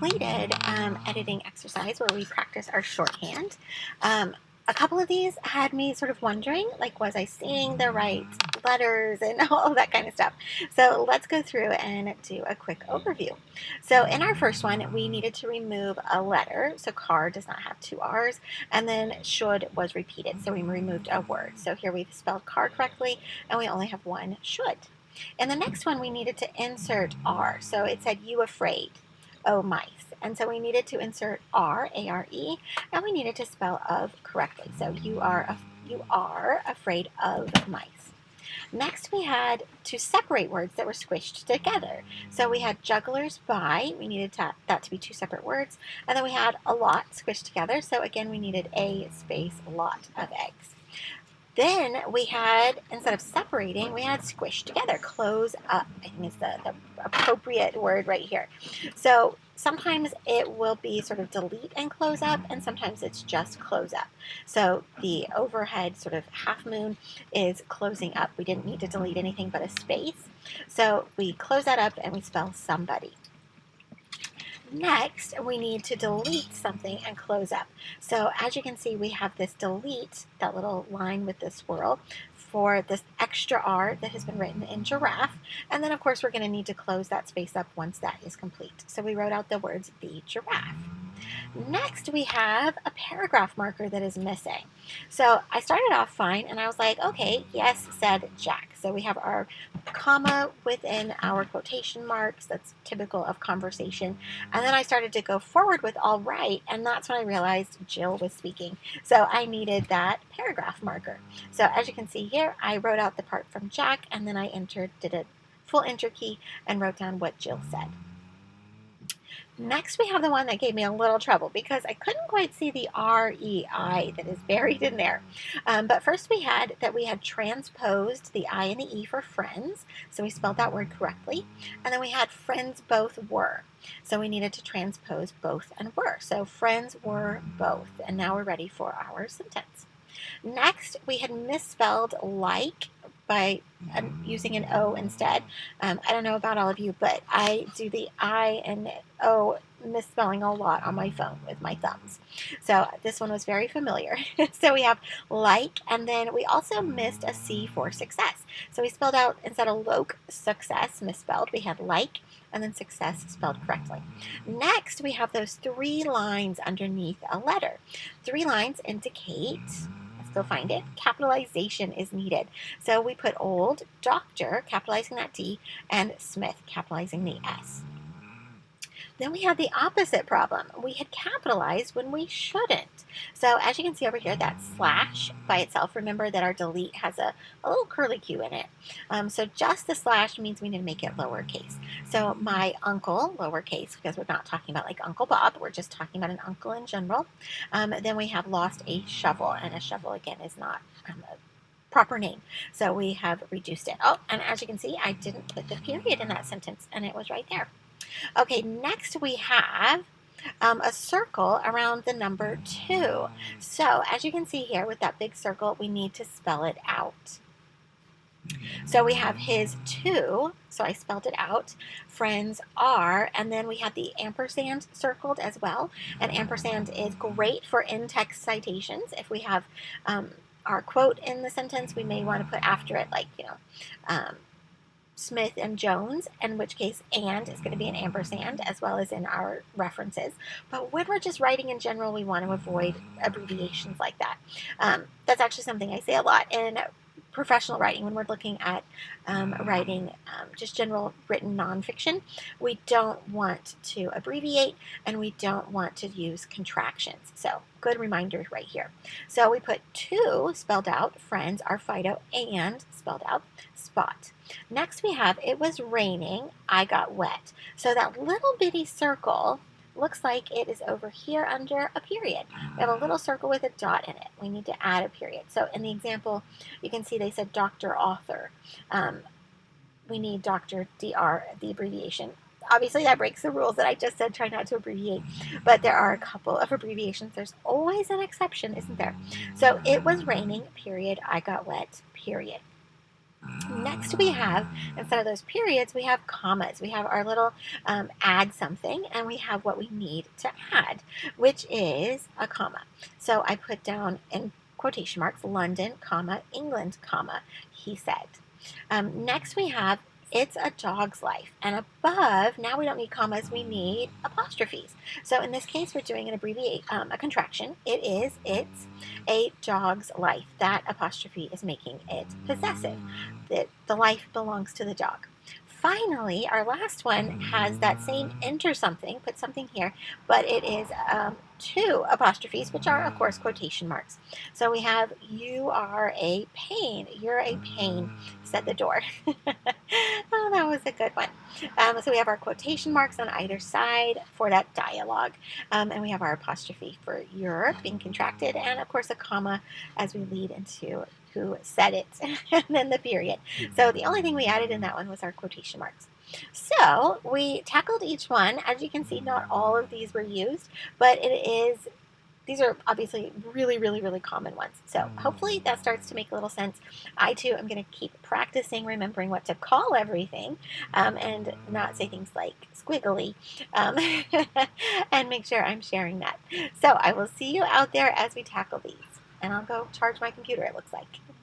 Completed editing exercise where we practice our shorthand. A couple of these had me sort of wondering, like, was I seeing the right letters and all that kind of stuff? So let's go through and do a quick overview. So in our first one, we needed to remove a letter. So car does not have two R's, and then should was repeated. So we removed a word. So here we've spelled car correctly, and we only have one should. In the next one, we needed to insert R. So it said, you afraid. Oh, mice. And so we needed to insert R, A-R-E, and we needed to spell of correctly. So you are afraid of mice. Next, we had to separate words that were squished together. So we had jugglers by, we needed that to be two separate words, and then we had a lot squished together. So again, we needed a space lot of eggs. Then we had, instead of separating, we had squished together, close up, I think is the appropriate word right here. So sometimes it will be sort of delete and close up, and sometimes it's just close up. So the overhead sort of half moon is closing up. We didn't need to delete anything but a space. So we close that up and we spell somebody. Next, we need to delete something and close up. So as you can see, we have this delete, that little line with the swirl, for this extra R that has been written in giraffe. And then, of course, we're going to need to close that space up once that is complete. So we wrote out the words the giraffe. Next, we have a paragraph marker that is missing. So I started off fine, and I was like, okay, yes, said Jack. So we have our comma within our quotation marks. That's typical of conversation. And then I started to go forward with all right, and that's when I realized Jill was speaking. So I needed that paragraph marker. So as you can see here, I wrote out the part from Jack, and then I did a full enter key, and wrote down what Jill said. Next, we have the one that gave me a little trouble because I couldn't quite see the R-E-I that is buried in there. But first we had transposed the I and the E for friends. So we spelled that word correctly. And then we had friends both were. So we needed to transpose both and were. So friends were both. And now we're ready for our sentence. Next, we had misspelled like by using an O instead. I don't know about all of you, but I do the I and O misspelling a lot on my phone with my thumbs. So this one was very familiar. So we have like, and then we also missed a C for success. So we spelled out, instead of loc, success, misspelled, we had like, and then success spelled correctly. Next, we have those 3 lines underneath a letter. 3 lines indicate, go find it, capitalization is needed. So we put old, doctor, capitalizing that D, and Smith, capitalizing the S. Then we had the opposite problem. We had capitalized when we shouldn't. So as you can see over here, that slash by itself, remember that our delete has a little curly Q in it. So just the slash means we need to make it lowercase. So my uncle, lowercase, because we're not talking about like Uncle Bob, we're just talking about an uncle in general. Then we have lost a shovel, and a shovel again is not a proper name. So we have reduced it. Oh, and as you can see, I didn't put the period in that sentence, and it was right there. Okay, next we have a circle around the number 2. So as you can see here with that big circle, we need to spell it out. So we have his 2, so I spelled it out, friends are, and then we have the ampersand circled as well. And ampersand is great for in-text citations. If we have our quote in the sentence, we may want to put after it, like, Smith and Jones, in which case and is going to be an ampersand, as well as in our references. But when we're just writing in general, we want to avoid abbreviations like that. That's actually something I say a lot in professional writing when we're looking at writing just general written nonfiction. We don't want to abbreviate, and we don't want to use contractions. So good reminder right here. So we put 2 spelled out, friends are Fido, and spelled out, spot. Next we have it was raining, I got wet. So that little bitty circle looks like it is over here under a period. We have a little circle with a dot in it. We need to add a period. So in the example, you can see they said Dr. Author. We need Dr. DR, the abbreviation. Obviously, that breaks the rules that I just said, try not to abbreviate, but there are a couple of abbreviations. There's always an exception, isn't there? So it was raining, period, I got wet, period. Next, we have, instead of those periods, we have commas. We have our little add something, and we have what we need to add, which is a comma. So I put down in quotation marks, London, comma, England, comma, he said. Next, we have it's a dog's life. And above, now we don't need commas, we need apostrophes. So in this case, we're doing an abbreviate, a contraction. It's a dog's life. That apostrophe is making it possessive. The life belongs to the dog. Finally, our last one has that same enter something, put something here, but it is two apostrophes, which are, of course, quotation marks. So we have, you are a pain. You're a pain, said the door. Oh, that was a good one. So we have our quotation marks on either side for that dialogue. And we have our apostrophe for Europe being contracted, and, of course, a comma as we lead into who said it, and then the period. So the only thing we added in that one was our quotation marks. So we tackled each one. As you can see, not all of these were used, but these are obviously really, really, really common ones. So hopefully that starts to make a little sense. I, too, am going to keep practicing remembering what to call everything, and not say things like squiggly, and make sure I'm sharing that. So I will see you out there as we tackle these. And I'll go charge my computer, it looks like.